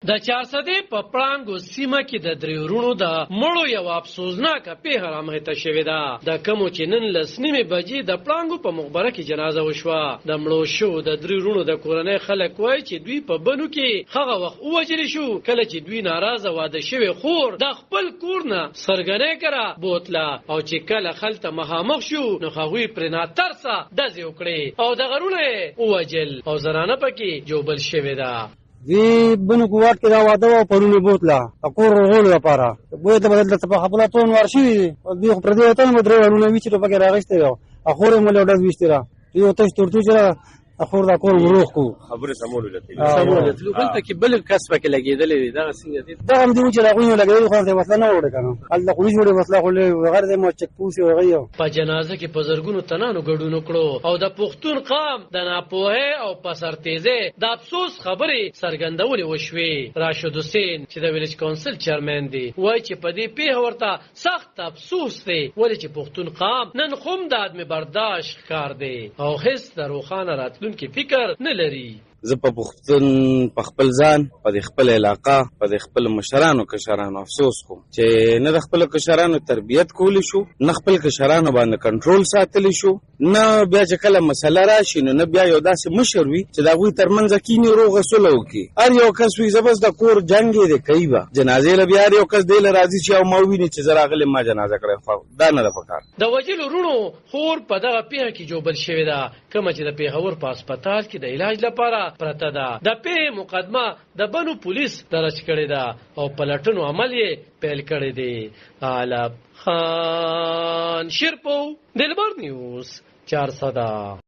د چارسدې په پړانګو سیمه کې د درې ورونو د مړو یو افسوسناکه پیښه رامخته شوې ده. د کومو چې نن لس نیمې بجې د پړانګو په مقبره کې جنازه وشوه. د مړو شو د درې ورونو د کورنۍ خلک وایي چې دوی په بنو کې هغه وخت ووژل شو کله چې دوی ناراضه واده شوی خور د خپل کور نه سرګنۍ کړه بوتله او چې کله خلته مخامخ شو نو هغوی پرې ناترسه ډزې وکړې او د غرونه ووژل او زنانه پکې جوبل شوې ده. وی بنو کوټ کې دا واده او پرونه بوتله اکور غول لپاره بوې ته بدل ته په خپل ټون ورشي دوی خو پردي وطن مدرو ورونه ویچ ته پکې راغشته یو اخور مله ډز وشتره یو ته تورتو چې اخور دا کور وروخ کو خبره سمول لته بل ته کې بل کسب کې لګیدلې دا څنګه دي دا هم دي چې راغونی لګیدل خو د وسله نه وړه کنه الله خو جوړه وسله خو له غیر د مو چک پوسی وغيو په جنازه کې په زرګونو تنانو ګډون کړو او د پښتون قام د ناپوهه او پسرتیزه د افسوس خبرې سرګندولې وشوي. راشد حسین چې د ویلیج کونسل چیرمن دی وایي چې په دې پیښه ورته سخت افسوس دی ولې چې پښتون قام نن خوم د ادمي برداشت کار دی او هیڅ د روخانه راتلو کې فکر نه لري. زه په پښتون په خپل ځان په خپل علاقه په خپل مشرانو کشرانو افسوس کوم چې نه د خپل کشرانو تربیت کولی شو نه خپل کشرانو باندې کنټرول ساتلی شو نه بیا چې کله مسله راشي نو نه بیا یو داسې مشر وي چې د هغوی ترمنځ کینې روغه سوله وکړي. هر یو کس وي زه بس د کور جنګ یې دی کوي به جنازې له بیا هر یو کس دی له راځي چې او ما وویني چې زه راغلی ما جنازه کړی دا نه ده پکار. د وژلو وروڼو خور په دغه پیښه کې جوبل شوې ده کومه چې د پېښور په هسپتال کې د علاج لپاره پرته ده. د پیښې مقدمه د بنو پولیس درج کړې ده او پلټنو عمل یې پیل کړی دی. غالب خان شیرپو دلبر نیوز 400